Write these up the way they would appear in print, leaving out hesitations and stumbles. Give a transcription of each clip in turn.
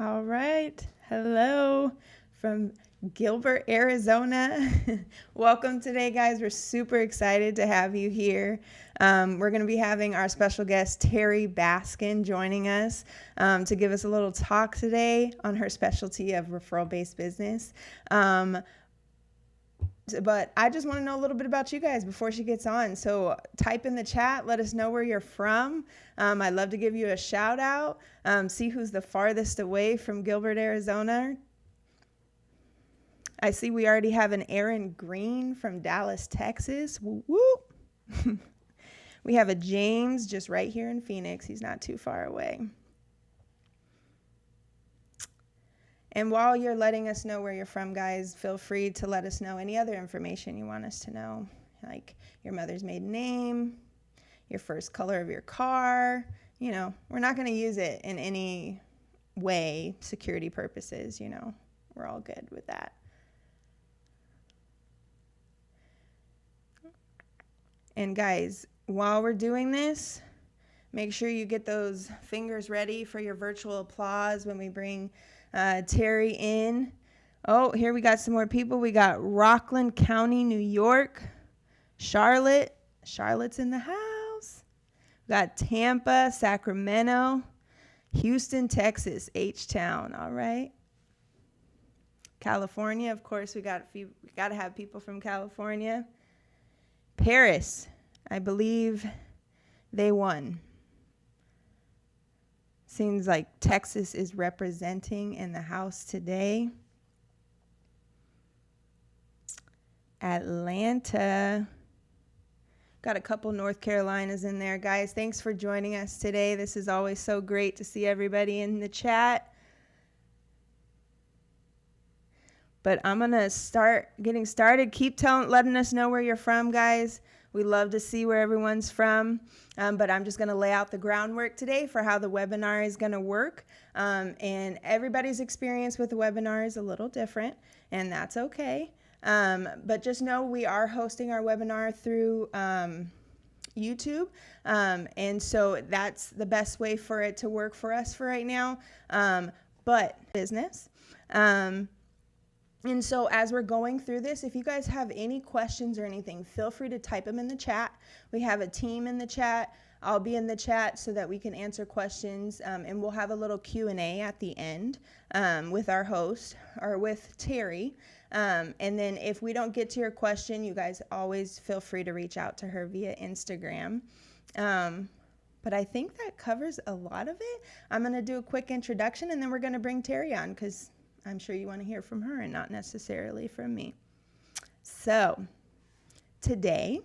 All right. Hello from Gilbert, Arizona. Welcome today, guys. We're super excited to have you here. We're going to be having our special guest, Terry Baskin, joining us to give us a little talk today on her specialty of referral-based business. But I just want to know a little bit about you guys before she gets on. So type in the chat, let us know where you're from. I'd love to give you a shout out. See who's the farthest away from Gilbert, Arizona. I see we already have an Aaron Green from Dallas, Texas. Woo woo. We have a James just right here in Phoenix. He's not too far away. And while you're letting us know where you're from, guys, feel free to let us know any other information you want us to know, like your mother's maiden name, your first color of your car. You know, we're not going to use it in any way, security purposes, you know. We're all good with that. And guys, while we're doing this, make sure you get those fingers ready for your virtual applause when we bring Terry in. Oh, here we got some more people. We got Rockland County, New York. Charlotte. Charlotte's in the house. We got Tampa, Sacramento. Houston, Texas, H-Town. All right. California, of course, we got to have people from California. Paris, I believe they won. Seems like Texas is representing in the house today. Atlanta. Got a couple North Carolinas in there. Guys, thanks for joining us today. This is always so great to see everybody in the chat. But I'm going to start getting started. Keep letting us know where you're from, guys. We love to see where everyone's from. But I'm just going to lay out the groundwork today for how the webinar is going to work. And everybody's experience with the webinar is a little different, and that's okay. But just know we are hosting our webinar through YouTube. And so that's the best way for it to work for us for right now. But business. And so as we're going through this, if you guys have any questions or anything, feel free to type them in the chat. We have a team in the chat. I'll be in the chat so that we can answer questions, and we'll have a little Q&A at the end with our host or with Terry. And then if we don't get to your question, you guys always feel free to reach out to her via Instagram. But I think that covers a lot of it. I'm going to do a quick introduction, and then we're going to bring Terry on because I'm sure you want to hear from her and not necessarily from me. So today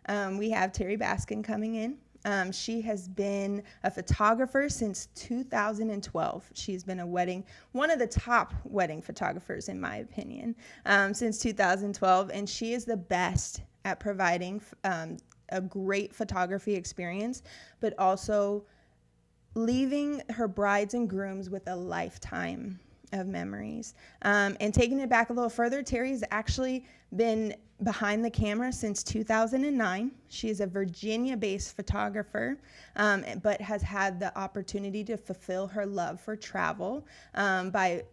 we have Terry Baskin coming in. She has been a photographer since 2012. She's been one of the top wedding photographers, in my opinion, since 2012. And she is the best at providing a great photography experience, but also leaving her brides and grooms with a lifetime of memories. And taking it back a little further, Terry's actually been behind the camera since 2009. She is a Virginia-based photographer, but has had the opportunity to fulfill her love for travel by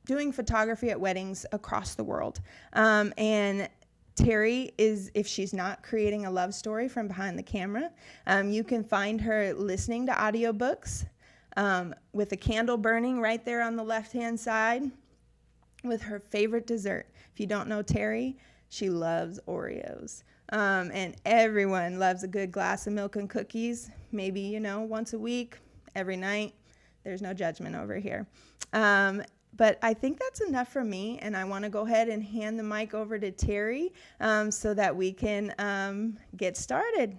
doing photography at weddings across the world. And Terry is, if she's not creating a love story from behind the camera, you can find her listening to audiobooks, with a candle burning right there on the left-hand side with her favorite dessert. If you don't know Terry, she loves Oreos. And everyone loves a good glass of milk and cookies, maybe, once a week, every night. There's no judgment over here. But I think that's enough for me, and I want to go ahead and hand the mic over to Terry so that we can get started.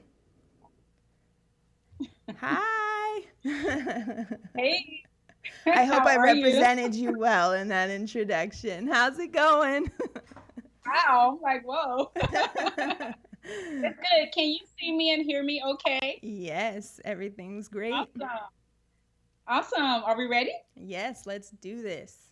Hi. Hey. I hope I represented you? you well in that introduction. How's it going? Wow. Like, whoa. It's good. Can you see me and hear me okay? Yes, everything's great. Awesome. Awesome. Are we ready? Yes, let's do this.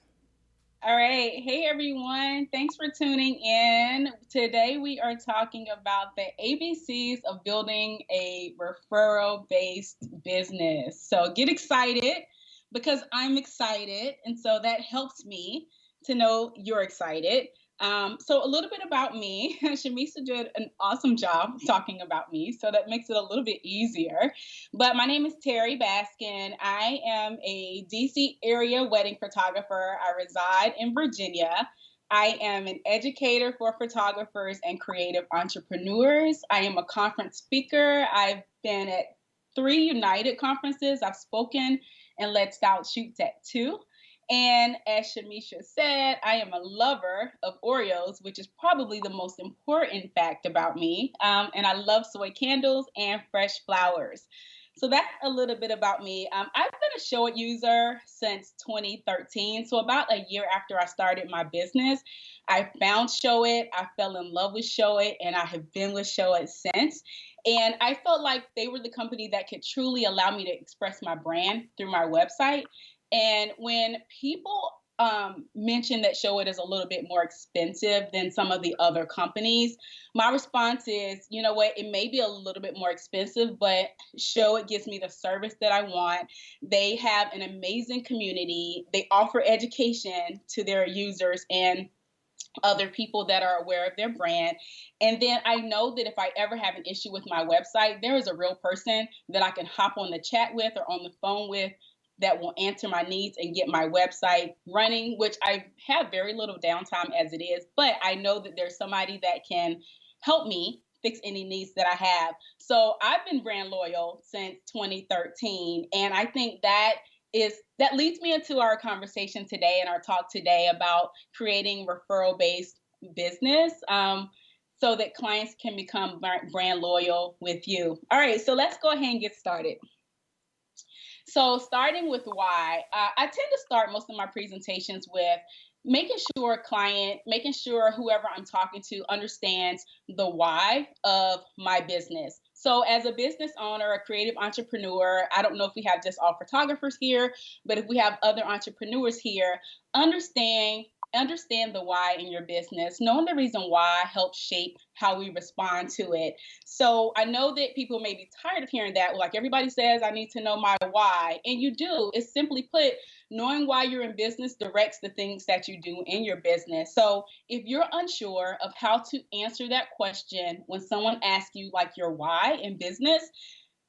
All right. Hey, everyone. Thanks for tuning in. Today, we are talking about the ABCs of building a referral-based business. So get excited. because I'm excited. And so that helps me to know you're excited. So a little bit about me. Shamisa did an awesome job talking about me, so that makes it a little bit easier. But my name is Terry Baskin. I am a DC area wedding photographer. I reside in Virginia. I am an educator for photographers and creative entrepreneurs. I am a conference speaker. I've been at 3 United conferences. I've spoken and led scout shoots at 2. And as Shamisha said, I am a lover of Oreos, which is probably the most important fact about me. And I love soy candles and fresh flowers. So that's a little bit about me. I've been a Showit user since 2013. So about a year after I started my business, I found Showit. I fell in love with Showit, and I have been with Showit since. And I felt like they were the company that could truly allow me to express my brand through my website. And when people mention that Showit is a little bit more expensive than some of the other companies, my response is, you know what, it may be a little bit more expensive, but Showit gives me the service that I want. They have an amazing community. They offer education to their users and other people that are aware of their brand. And then I know that if I ever have an issue with my website, there is a real person that I can hop on the chat with or on the phone with that will answer my needs and get my website running, which I have very little downtime as it is, but I know that there's somebody that can help me fix any needs that I have. So I've been brand loyal since 2013, and I think that leads me into our conversation today and our talk today about creating referral based business, so that clients can become brand loyal with you. All right, so let's go ahead and get started. So starting with why, I tend to start most of my presentations with making sure whoever I'm talking to understands the why of my business. So as a business owner, a creative entrepreneur, I don't know if we have just all photographers here, but if we have other entrepreneurs here, understand understand the why in your business. Knowing the reason why helps shape how we respond to it. So I know that people may be tired of hearing that. Like everybody says, I need to know my why. And you do. It's simply put, knowing why you're in business directs the things that you do in your business. So if you're unsure of how to answer that question when someone asks you like your why in business,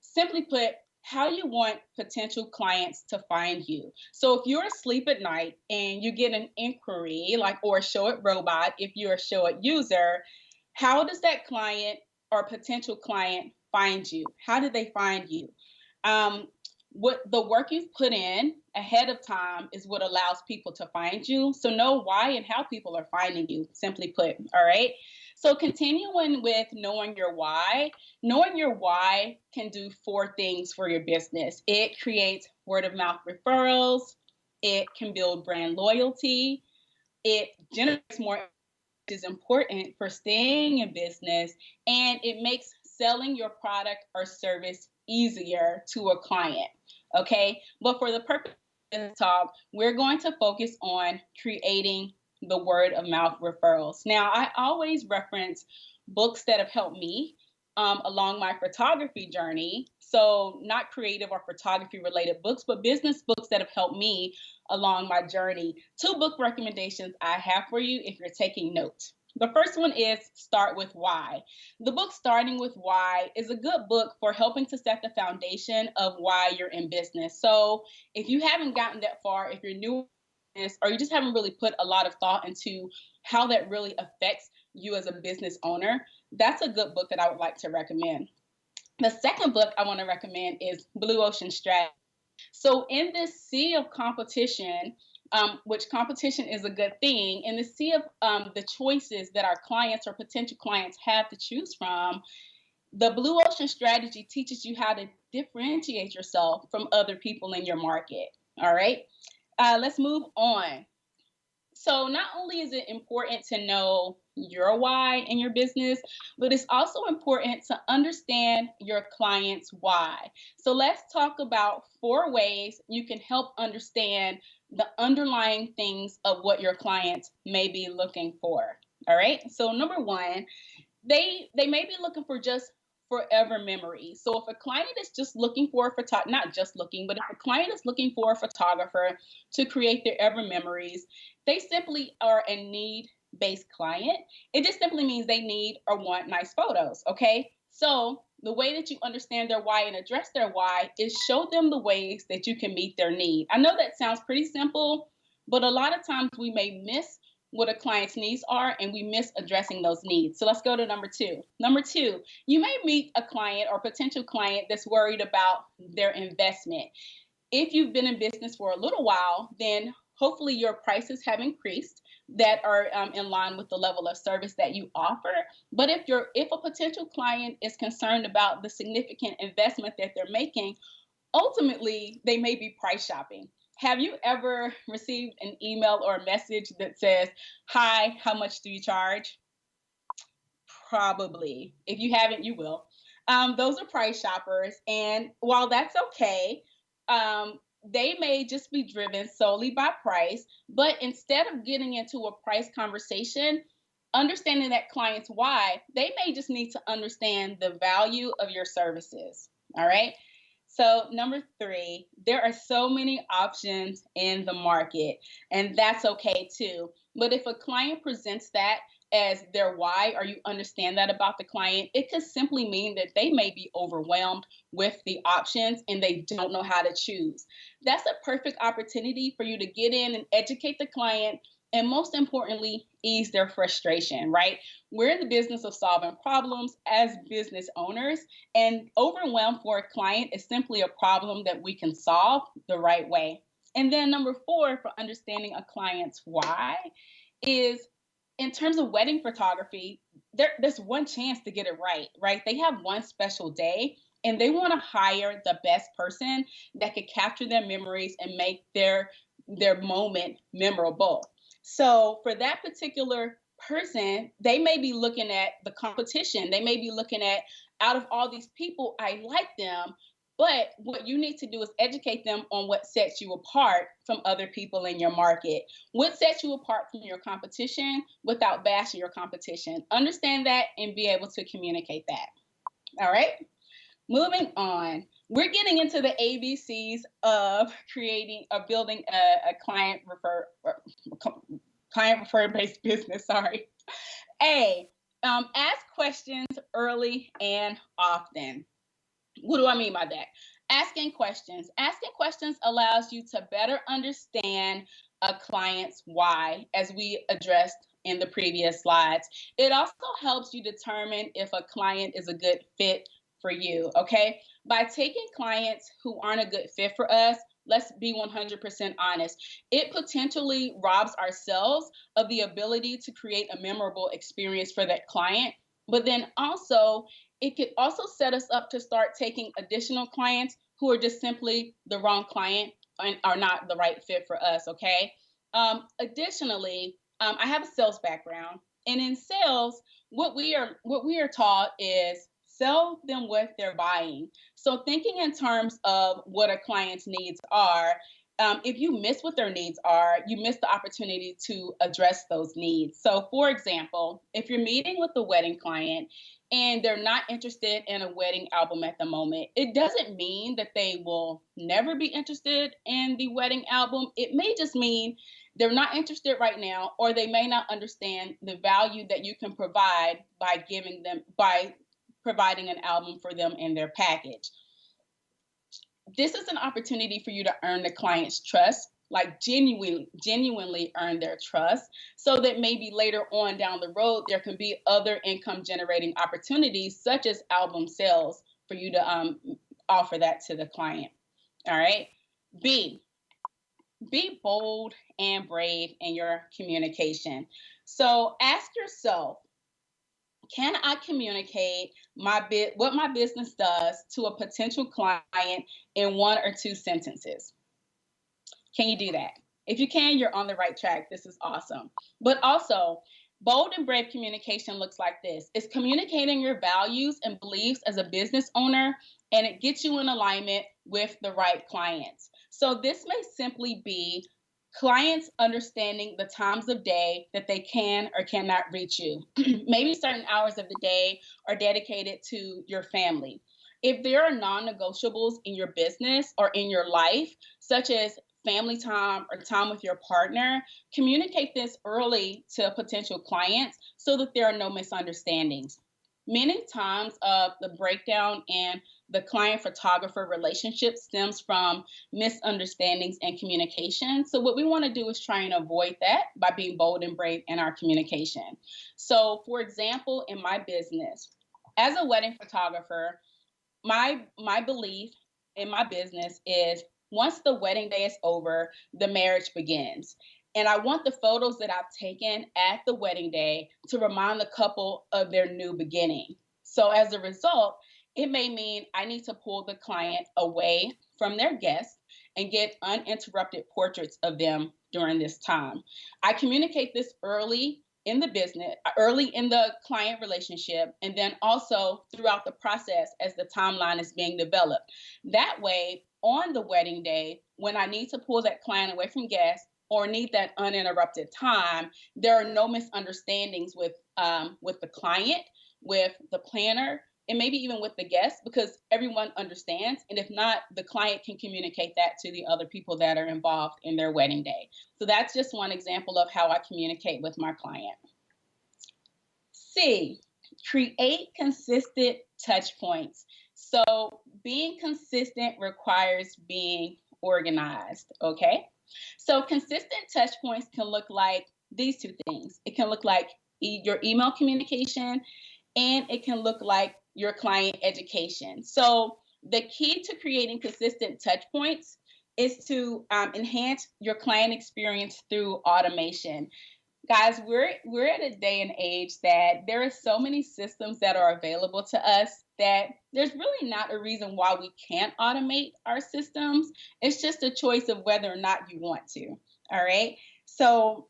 simply put, how you want potential clients to find you. So if you're asleep at night and you get an inquiry, like, or a Showit robot, if you're a Showit user, how does that client or potential client find you? How do they find you? What the work you've put in ahead of time is what allows people to find you. So know why and how people are finding you, simply put. All right. So continuing with knowing your why. Knowing your why can do 4 things for your business. It creates word of mouth referrals. It can build brand loyalty. It generates more, which is important for staying in business, and it makes selling your product or service easier to a client. Okay, but for the purpose of this talk, we're going to focus on creating the word of mouth referrals. Now, I always reference books that have helped me along my photography journey. So, not creative or photography related books, but business books that have helped me along my journey. 2 book recommendations I have for you if you're taking notes. The first one is Start with Why. The book Starting with Why is a good book for helping to set the foundation of why you're in business. So if you haven't gotten that far, if you're new in this, or you just haven't really put a lot of thought into how that really affects you as a business owner, that's a good book that I would like to recommend. The second book I want to recommend is Blue Ocean Strategy. So in this sea of competition, which competition is a good thing, in the sea of the choices that our clients or potential clients have to choose from, the Blue Ocean Strategy teaches you how to differentiate yourself from other people in your market. All right, let's move on. So not only is it important to know your why in your business, but it's also important to understand your client's why. So let's talk about 4 ways you can help understand the underlying things of what your clients may be looking for. All right. So number 1, they may be looking for just forever memories. So if a client is just looking for a not just looking, but if a client is looking for a photographer to create their ever memories, they simply are a need based client. It just simply means they need or want nice photos. Okay. So the way that you understand their why and address their why is show them the ways that you can meet their need. I know that sounds pretty simple, but a lot of times we may miss what a client's needs are and we miss addressing those needs. So let's go to number two. Number two, you may meet a client or potential client that's worried about their investment. If you've been in business for a little while, then hopefully your prices have increased that are in line with the level of service that you offer. But if a potential client is concerned about the significant investment that they're making, ultimately they may be price shopping. Have you ever received an email or a message that says, "Hi, how much do you charge?" Probably. If you haven't, you will. Those are price shoppers. And while that's okay, they may just be driven solely by price. But instead of getting into a price conversation, understanding that client's why, they may just need to understand the value of your services. All right. So, number three, there are so many options in the market, and that's okay too. But if a client presents that as their why, or you understand that about the client, it could simply mean that they may be overwhelmed with the options and they don't know how to choose. That's a perfect opportunity for you to get in and educate the client, and most importantly, ease their frustration, right? We're in the business of solving problems as business owners, and overwhelm for a client is simply a problem that we can solve the right way. And then number four, for understanding a client's why, is in terms of wedding photography, there's one chance to get it right, right? They have one special day and they want to hire the best person that could capture their memories and make their moment memorable. So for that particular person, they may be looking at the competition. They may be looking at, out of all these people, I like them. But what you need to do is educate them on what sets you apart from other people in your market. What sets you apart from your competition without bashing your competition. Understand that and be able to communicate that. All right. Moving on. We're getting into the ABCs of building a client refer based business. Sorry. A, ask questions early and often. What do I mean by that? Asking questions. Asking questions allows you to better understand a client's why, as we addressed in the previous slides. It also helps you determine if a client is a good fit for you, okay? By taking clients who aren't a good fit for us, let's be 100% honest, it potentially robs ourselves of the ability to create a memorable experience for that client. But then also, it could also set us up to start taking additional clients who are just simply the wrong client and are not the right fit for us, okay? Additionally, I have a sales background, and in sales, what we are taught is sell them what they're buying. So thinking in terms of what a client's needs are, if you miss what their needs are, you miss the opportunity to address those needs. So for example, if you're meeting with a wedding client and they're not interested in a wedding album at the moment, it doesn't mean that they will never be interested in the wedding album. It may just mean they're not interested right now, or they may not understand the value that you can provide by providing an album for them in their package. This is an opportunity for you to earn the client's trust, like genuinely earn their trust, so that maybe later on down the road, there can be other income generating opportunities, such as album sales, for you to offer that to the client. All right. B, be bold and brave in your communication. So ask yourself, can I communicate what my business does to a potential client in one or two sentences? Can you do that? If you can, you're on the right track. This is awesome. But also, bold and brave communication looks like this. It's communicating your values and beliefs as a business owner, and it gets you in alignment with the right clients. So this may simply be, Clients understanding the times of day that they can or cannot reach you. Maybe certain hours of the day are dedicated to your family. If there are non negotiables in your business or in your life, such as family time or time with your partner, communicate this early to potential clients so that there are no misunderstandings. Many times, the breakdown in the client photographer relationship stems from misunderstandings and communication. So, what we want to do is try and avoid that by being bold and brave in our communication. So, for example, in my business, as a wedding photographer, my belief in my business is once the wedding day is over, the marriage begins. And I want the photos that I've taken at the wedding day to remind the couple of their new beginning. So as a result, it may mean I need to pull the client away from their guests and get uninterrupted portraits of them during this time. I communicate this early in the business, early in the client relationship, and then also throughout the process as the timeline is being developed. That way, on the wedding day, when I need to pull that client away from guests or need that uninterrupted time, there are no misunderstandings with the client, with the planner, and maybe even with the guests because everyone understands. And if not, the client can communicate that to the other people that are involved in their wedding day. So that's just one example of how I communicate with my client. C, create consistent touch points. So being consistent requires being organized, okay? So consistent touch points can look like these two things. It can look like your email communication and it can look like your client education. So the key to creating consistent touch points is to enhance your client experience through automation. Guys, we're at a day and age that there are so many systems that are available to us that there's really not a reason why we can't automate our systems. It's just a choice of whether or not you want to. All right. So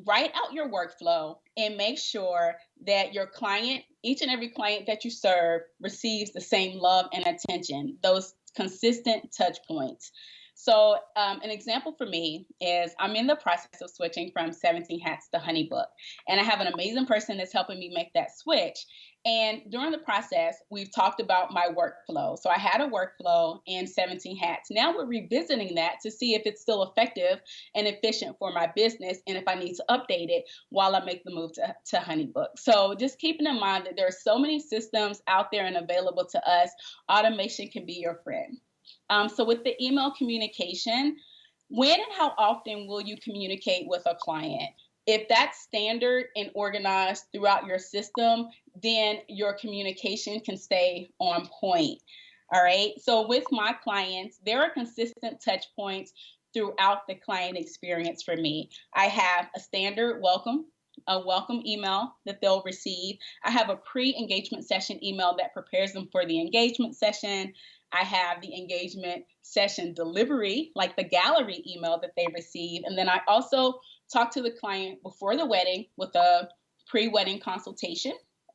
write out your workflow and make sure that your client, each and every client that you serve, receives the same love and attention, those consistent touch points. So, an example for me is I'm in the process of switching from 17 Hats to HoneyBook, and I have an amazing person that's helping me make that switch. And during the process, we've talked about my workflow. So I had a workflow in 17 Hats. Now we're revisiting that to see if it's still effective and efficient for my business and if I need to update it while I make the move to HoneyBook. So just keeping in mind that there are so many systems out there and available to us, automation can be your friend. So with the email communication, when and how often will you communicate with a client? If that's standard and organized throughout your system, then your communication can stay on point. All right. So with my clients, there are consistent touch points throughout the client experience for me. I have a standard welcome, a welcome email that they'll receive. I have a pre-engagement session email that prepares them for the engagement session. I have the engagement session delivery, like the gallery email that they receive. And then I also talk to the client before the wedding with a pre-wedding consultation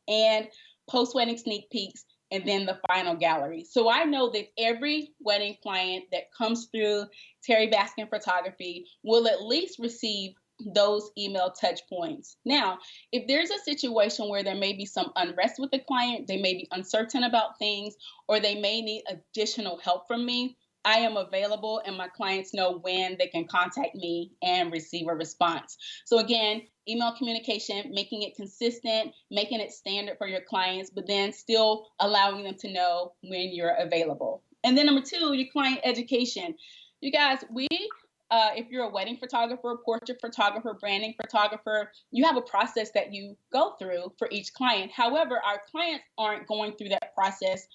and post-wedding sneak peeks, and then the final gallery. So I know that every wedding client that comes through Terry Baskin Photography will at least receive those email touch points. Now, if there's a situation where there may be some unrest with the client, they may be uncertain about things, or they may need additional help from me, I am available and my clients know when they can contact me and receive a response. So again, email communication, making it consistent, making it standard for your clients, but then still allowing them to know when you're available. And then number two, your client education. You guys, if you're a wedding photographer, portrait photographer, branding photographer, you have a process that you go through for each client. However, our clients aren't going through that process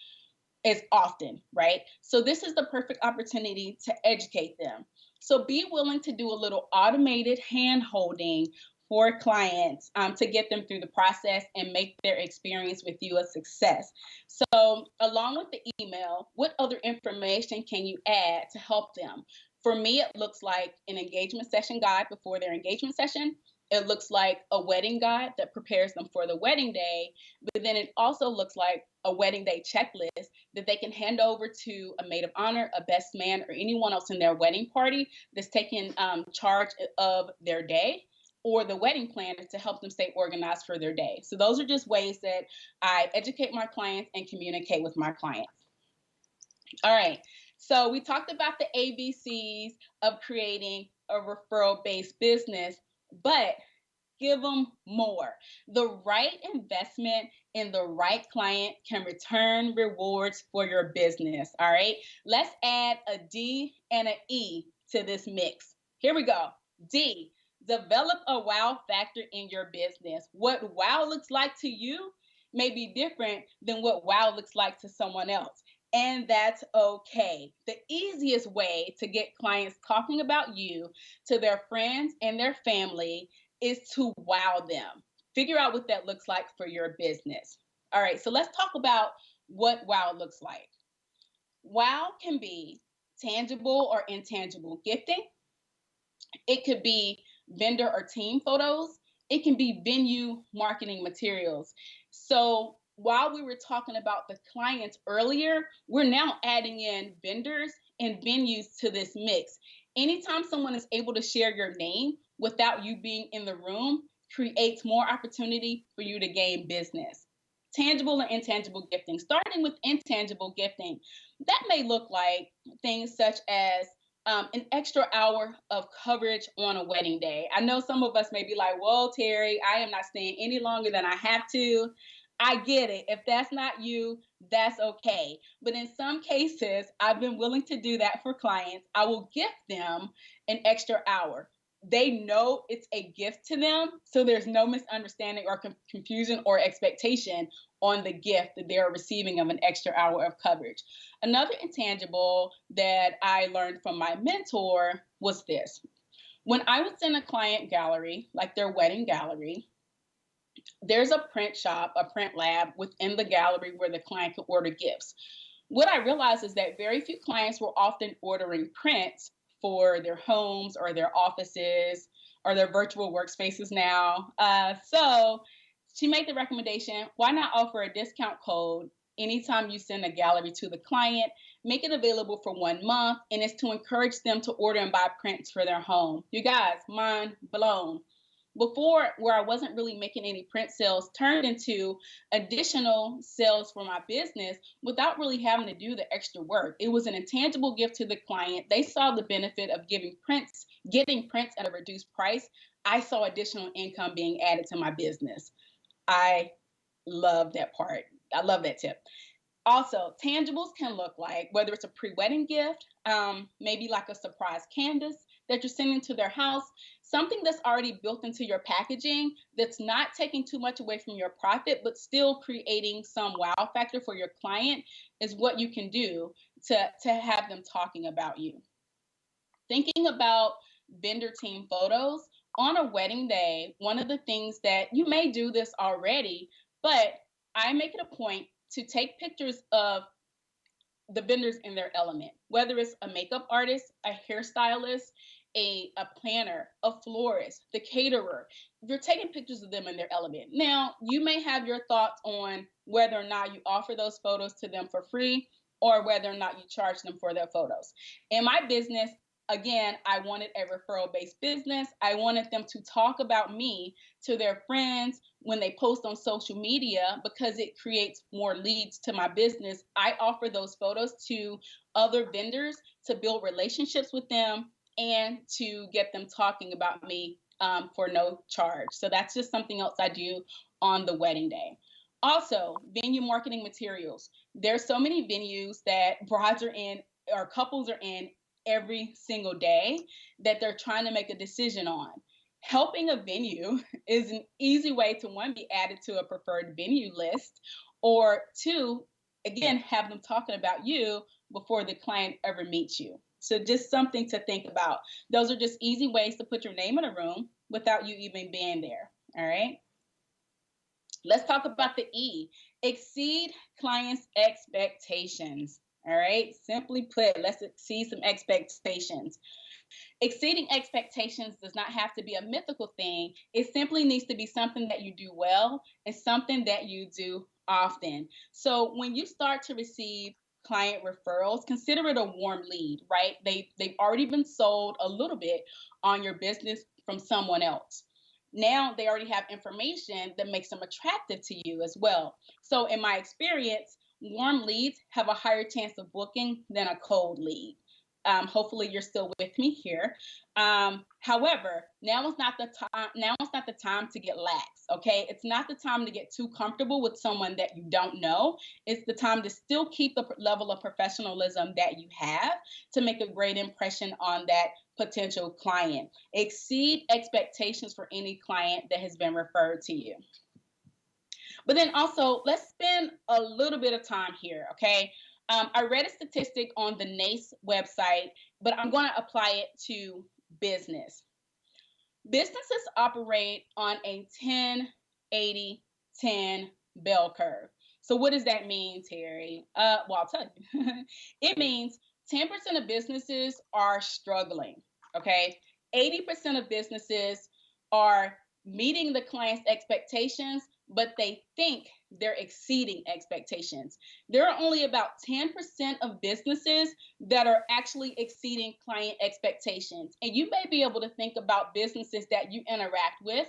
as often, right? So this is the perfect opportunity to educate them. So be willing to do a little automated hand holding for clients to get them through the process and make their experience with you a success. So along with the email, what other information can you add to help them? For me, it looks like an engagement session guide before their engagement session, It looks like a wedding guide that prepares them for the wedding day, but then it also looks like a wedding day checklist that they can hand over to a maid of honor, a best man, or anyone else in their wedding party that's taking charge of their day, or the wedding planner to help them stay organized for their day. So those are just ways that I educate my clients and communicate with my clients. All right. So we talked about the ABCs of creating a referral based business, but give them more. The right investment in the right client can return rewards for your business. All right. Let's add a D and an E to this mix. Here we go. D, develop a wow factor in your business. What wow looks like to you may be different than what wow looks like to someone else. And that's okay. The easiest way to get clients talking about you to their friends and their family is to wow them. Figure out what that looks like for your business. All right, so let's talk about what wow looks like. Wow can be tangible or intangible gifting. It could be vendor or team photos. It can be venue marketing materials. So while we were talking about the clients earlier, we're now adding in vendors and venues to this mix. Anytime someone is able to share your name without you being in the room, creates more opportunity for you to gain business. Tangible and intangible gifting. Starting with intangible gifting, that may look like things such as an extra hour of coverage on a wedding day. I know some of us may be like, "Whoa, Terry, I am not staying any longer than I have to." I get it. If that's not you, that's okay. But in some cases, I've been willing to do that for clients. I will gift them an extra hour. They know it's a gift to them, so there's no misunderstanding or confusion or expectation on the gift that they're receiving of an extra hour of coverage. Another intangible that I learned from my mentor was this. When I was in a client gallery, like their wedding gallery, there's a print shop, a print lab within the gallery where the client could order gifts. What I realized is that very few clients were often ordering prints for their homes or their offices or their virtual workspaces now. So she made the recommendation, why not offer a discount code anytime you send a gallery to the client, make it available for 1 month, and it's to encourage them to order and buy prints for their home. You guys, mind blown. Before, where I wasn't really making any print sales, turned into additional sales for my business without really having to do the extra work. It was an intangible gift to the client. They saw the benefit of getting prints at a reduced price. I saw additional income being added to my business. I love that part. I love that tip. Also, tangibles can look like whether it's a pre-wedding gift, maybe like a surprise canvas that you're sending to their house, something that's already built into your packaging that's not taking too much away from your profit, but still creating some wow factor for your client is what you can do to have them talking about you. Thinking about vendor team photos on a wedding day, one of the things that you may do this already, but I make it a point to take pictures of the vendors in their element, whether it's a makeup artist, a hairstylist, a planner, a florist, the caterer. You're taking pictures of them in their element. Now, you may have your thoughts on whether or not you offer those photos to them for free or whether or not you charge them for their photos. In my business, again, I wanted a referral based business. I wanted them to talk about me to their friends when they post on social media because it creates more leads to my business. I offer those photos to other vendors to build relationships with them and to get them talking about me for no charge. So that's just something else I do on the wedding day. Also, venue marketing materials. There's so many venues that brides are in or couples are in every single day that they're trying to make a decision on. Helping a venue is an easy way to, one, be added to a preferred venue list, or two, again, have them talking about you before the client ever meets you. So just something to think about. Those are just easy ways to put your name in a room without you even being there. All right. Let's talk about the E. Exceed clients' expectations. All right. Simply put, let's exceed some expectations. Exceeding expectations does not have to be a mythical thing. It simply needs to be something that you do well and something that you do often. So when you start to receive client referrals, consider it a warm lead, right? They've already been sold a little bit on your business from someone else. Now they already have information that makes them attractive to you as well. So in my experience, warm leads have a higher chance of booking than a cold lead. Hopefully you're still with me here. However, now is not the time. Now is not the time to get lax. Okay, it's not the time to get too comfortable with someone that you don't know. It's the time to still keep the level of professionalism that you have to make a great impression on that potential client. Exceed expectations for any client that has been referred to you. But then also, let's spend a little bit of time here, okay? I read a statistic on the NACE website, but I'm going to apply it to business. Businesses operate on a 10-80-10 bell curve. So what does that mean, Terry? Well, I'll tell you. It means 10% of businesses are struggling, okay? 80% of businesses are meeting the client's expectations, but they think they're exceeding expectations. There are only about 10% of businesses that are actually exceeding client expectations. And you may be able to think about businesses that you interact with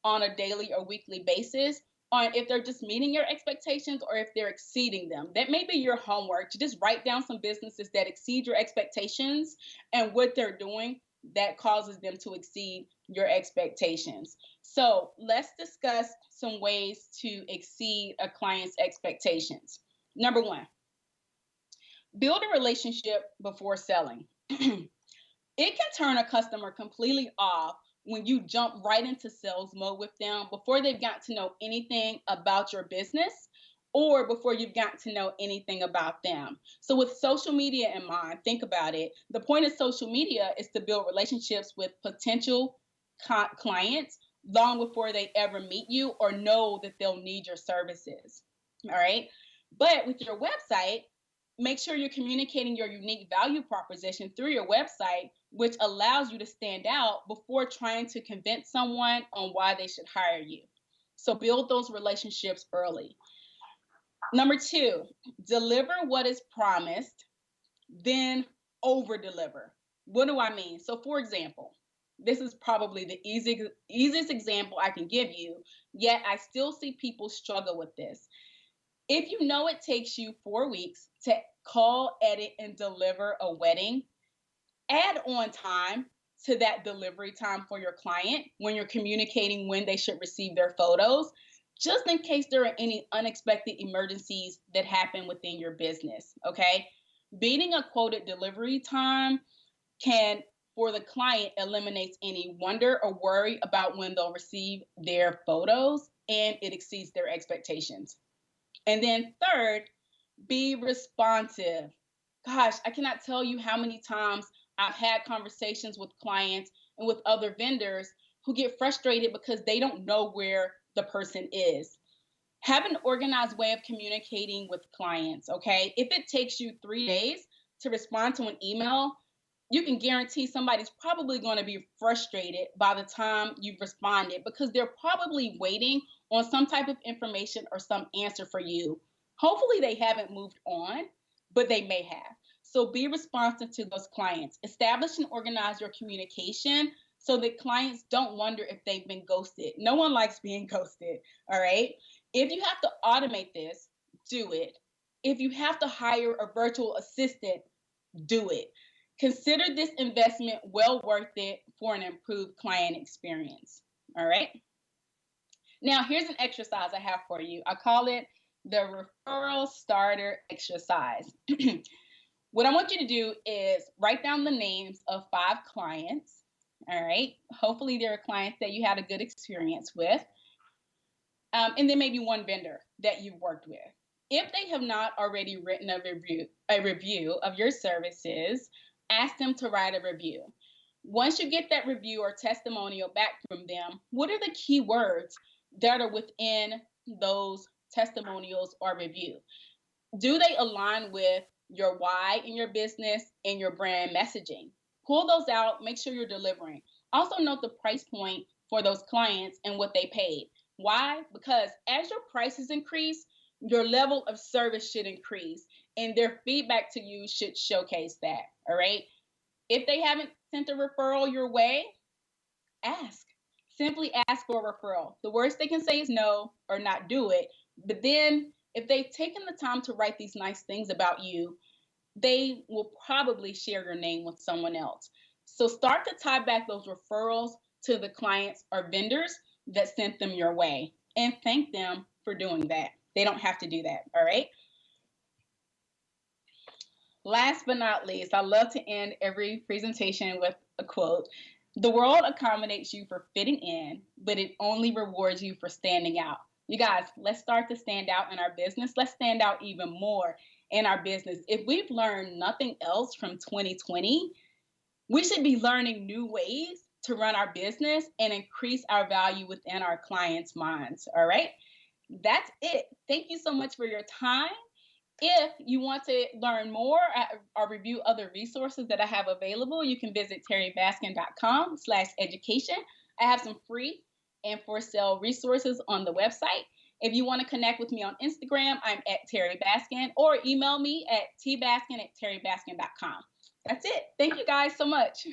on a daily or weekly basis on if they're just meeting your expectations or if they're exceeding them. That may be your homework to just write down some businesses that exceed your expectations and what they're doing that causes them to exceed your expectations. So let's discuss some ways to exceed a client's expectations. Number one, build a relationship before selling. It can turn a customer completely off when you jump right into sales mode with them before they've got to know anything about your business or before you've got to know anything about them. So with social media in mind, think about it. The point of social media is to build relationships with potential clients long before they ever meet you or know that they'll need your services. All right. But with your website, make sure you're communicating your unique value proposition through your website, which allows you to stand out before trying to convince someone on why they should hire you. So build those relationships early. Number two, deliver what is promised, then over deliver. What do I mean? So for example, this is probably the easiest example I can give you, yet I still see people struggle with this. If you know it takes you 4 weeks to call, edit, and deliver a wedding, add on time to that delivery time for your client when you're communicating when they should receive their photos, just in case there are any unexpected emergencies that happen within your business, okay? Beating a quoted delivery time can, for the client, eliminates any wonder or worry about when they'll receive their photos, and it exceeds their expectations. And then third, be responsive. Gosh, I cannot tell you how many times I've had conversations with clients and with other vendors who get frustrated because they don't know where the person is. Have an organized way of communicating with clients, okay? If it takes you 3 days to respond to an email, you can guarantee somebody's probably going to be frustrated by the time you've responded because they're probably waiting on some type of information or some answer for you. Hopefully they haven't moved on, but they may have. So be responsive to those clients. Establish and organize your communication so that clients don't wonder if they've been ghosted. No one likes being ghosted, all right? If you have to automate this, do it. If you have to hire a virtual assistant, do it. Consider this investment well worth it for an improved client experience. All right. Now, here's an exercise I have for you. I call it the referral starter exercise. What I want you to do is write down the names of 5 clients. All right. Hopefully, there are clients that you had a good experience with. And then maybe one vendor that you've worked with. If they have not already written a review of your services, ask them to write a review. Once you get that review or testimonial back from them, what are the key words that are within those testimonials or review? Do they align with your why in your business, and your brand messaging. Pull those out, make sure you're delivering. Also, note the price point for those clients and what they paid. Why? Because as your prices increase, your level of service should increase, and their feedback to you should showcase that. All right. If they haven't sent a referral your way, ask. Simply ask for a referral. The worst they can say is no or not do it. But then, if they've taken the time to write these nice things about you, they will probably share your name with someone else. So start to tie back those referrals to the clients or vendors that sent them your way and thank them for doing that. They don't have to do that. All right. Last but not least, I love to end every presentation with a quote. The world accommodates you for fitting in, but it only rewards you for standing out. You guys, let's start to stand out in our business. Let's stand out even more in our business. If we've learned nothing else from 2020, we should be learning new ways to run our business and increase our value within our clients' minds. All right. That's it. Thank you so much for your time. If you want to learn more or review other resources that I have available, you can visit terrybaskin.com/education. I have some free and for sale resources on the website. If you want to connect with me on Instagram, I'm at Terry Baskin, or email me at tbaskin@terrybaskin.com. That's it. Thank you guys so much.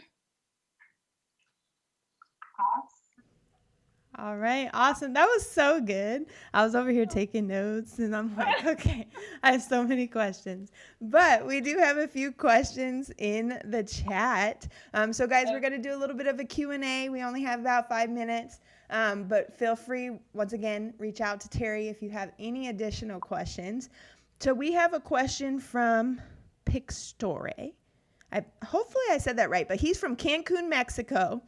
All right, awesome. That was so good. I was over here taking notes and I'm like, okay, I have so many questions. But we do have a few questions in the chat. So guys, we're going to do a little bit of a Q&A. We only have about 5 minutes. But feel free, once again, reach out to Terry if you have any additional questions. So we have a question from Pixtore. Hopefully I said that right, but he's from Cancun, Mexico.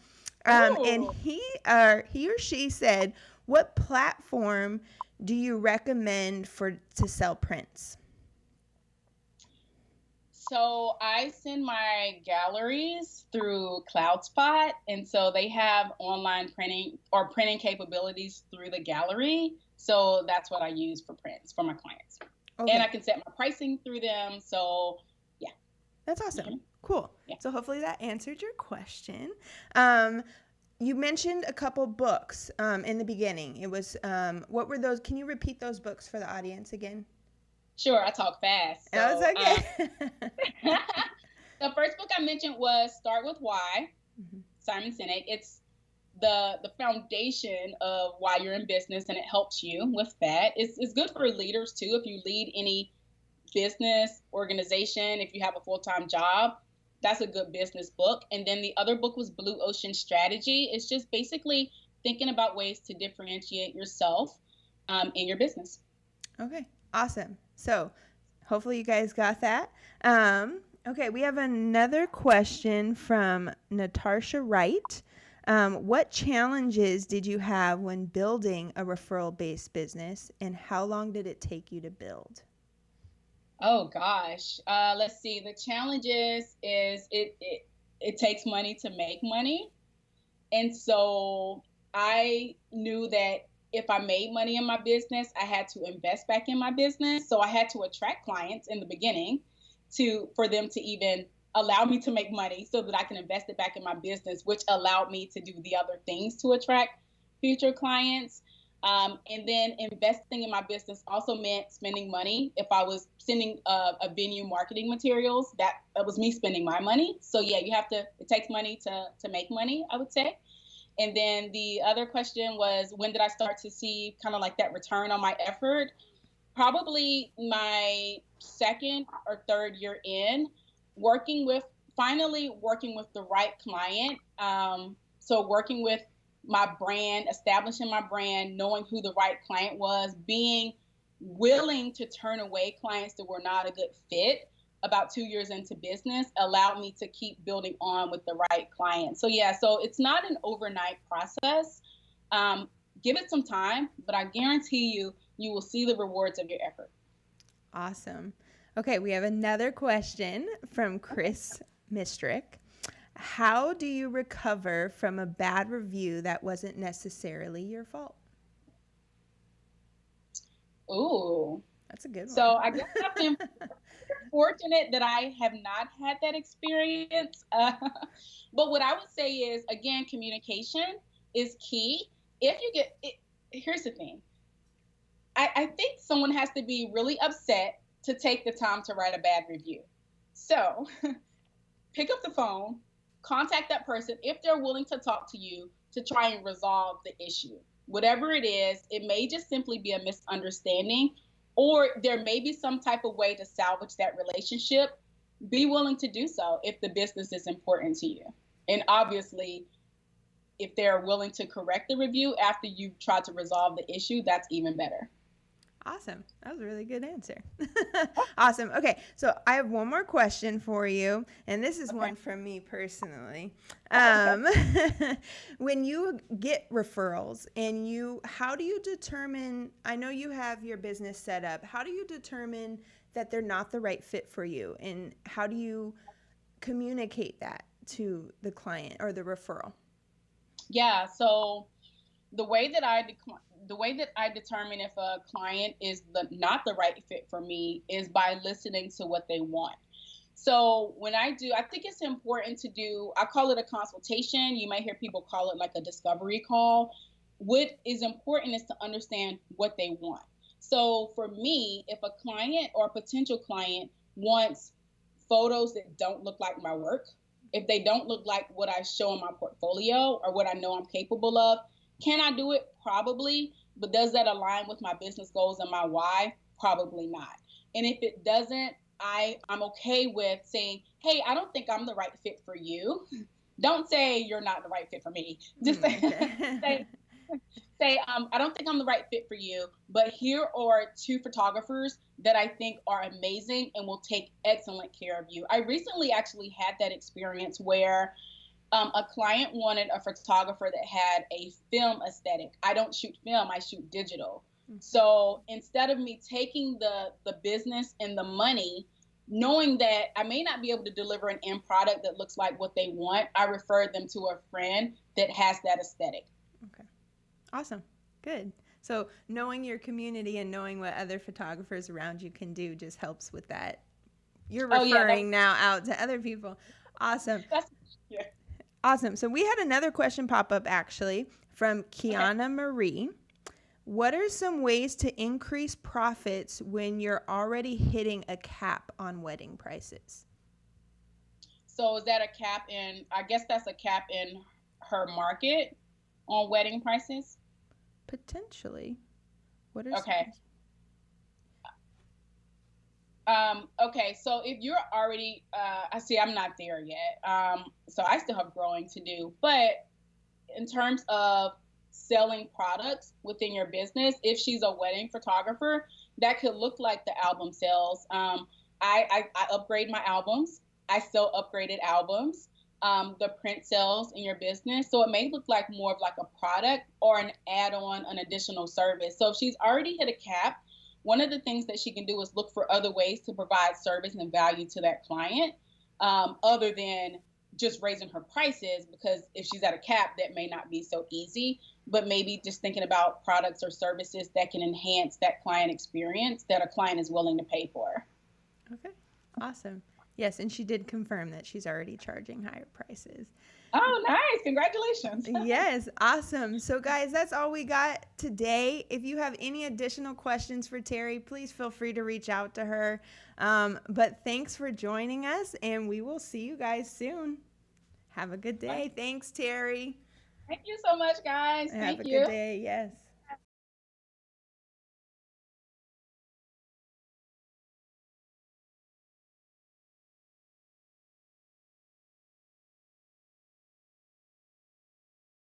And he or she said, what platform do you recommend to sell prints? So I send my galleries through CloudSpot, and so they have online printing or printing capabilities through the gallery. So that's what I use for prints for my clients. Okay. And I can set my pricing through them. So yeah. That's awesome. Mm-hmm. Cool. Yeah. So hopefully that answered your question. You mentioned a couple books in the beginning. It was, what were those? Can you repeat those books for the audience again? Sure, I talk fast. So, that was okay. The first book I mentioned was Start With Why, Simon Sinek. It's the foundation of why you're in business, and it helps you with that. It's good for leaders too. If you lead any business organization, if you have a full-time job, that's a good business book. And then the other book was Blue Ocean Strategy. It's just basically thinking about ways to differentiate yourself in your business. Okay, awesome. So hopefully you guys got that. Okay, we have another question from Natasha Wright. What challenges did you have when building a referral-based business, and how long did it take you to build? Oh gosh, let's see. The challenges is it takes money to make money, and so I knew that if I made money in my business, I had to invest back in my business. So I had to attract clients in the beginning for them to even allow me to make money, so that I can invest it back in my business, which allowed me to do the other things to attract future clients. And then investing in my business also meant spending money. If I was sending a venue marketing materials, that was me spending my money. So yeah, it takes money to make money, I would say. And then the other question was, when did I start to see kind of like that return on my effort? Probably my second or third year in, finally working with the right client. So working with my brand, establishing my brand, knowing who the right client was, being willing to turn away clients that were not a good fit about 2 years into business allowed me to keep building on with the right client. So yeah, so it's not an overnight process. Give it some time, but I guarantee you will see the rewards of your effort. Awesome. Okay, we have another question from Chris Mistrick. How do you recover from a bad review that wasn't necessarily your fault? Ooh. That's a good one. So I guess fortunate that I have not had that experience. But what I would say is, again, communication is key. If you get it, here's the thing. I think someone has to be really upset to take the time to write a bad review. So pick up the phone, contact that person if they're willing to talk to you to try and resolve the issue. Whatever it is, it may just simply be a misunderstanding, or there may be some type of way to salvage that relationship. Be willing to do so if the business is important to you. And obviously, if they're willing to correct the review after you've tried to resolve the issue, that's even better. Awesome. That was a really good answer. Awesome. Okay, so I have one more question for you, and this is one from me personally. When you get referrals and how do you determine, I know you have your business set up, how do you determine that they're not the right fit for you, and how do you communicate that to the client or the referral? Yeah, so the way that I determine if a client is not the right fit for me is by listening to what they want. So when I think it's important to do, I call it a consultation. You might hear people call it like a discovery call. What is important is to understand what they want. So for me, if a client or a potential client wants photos that don't look like my work, if they don't look like what I show in my portfolio or what I know I'm capable of, can I do it? Probably. But does that align with my business goals and my why? Probably not. And if it doesn't, I'm okay with saying, hey, I don't think I'm the right fit for you. Don't say you're not the right fit for me. Just say, I don't think I'm the right fit for you, but here are 2 photographers that I think are amazing and will take excellent care of you. I recently actually had that experience where a client wanted a photographer that had a film aesthetic. I don't shoot film, I shoot digital. So instead of me taking the business and the money, knowing that I may not be able to deliver an end product that looks like what they want, I referred them to a friend that has that aesthetic. Okay. Awesome. Good. So knowing your community and knowing what other photographers around you can do just helps with that. You're referring now out to other people. Awesome. Yeah. Awesome. So we had another question pop up actually from Kiana Marie. What are some ways to increase profits when you're already hitting a cap on wedding prices? So is that a cap in, I guess that's a cap in her market on wedding prices? Potentially. What are okay. Okay, so if you're already, I see I'm not there yet. So I still have growing to do. But in terms of selling products within your business, if she's a wedding photographer, that could look like the album sales. I upgrade my albums. I sell upgraded albums. The print sales in your business. So it may look like more of like a product or an add-on, an additional service. So if she's already hit a cap, one of the things that she can do is look for other ways to provide service and value to that client, other than just raising her prices, because if she's at a cap, that may not be so easy, but maybe just thinking about products or services that can enhance that client experience that a client is willing to pay for. Okay, awesome. Yes, and she did confirm that she's already charging higher prices. Oh, nice. Congratulations. Yes, awesome. So guys, that's all we got today. If you have any additional questions for Terry, please feel free to reach out to her. But thanks for joining us, and we will see you guys soon. Have a good day. Thanks, Terry. Thank you so much, guys. Have a good day. Yes.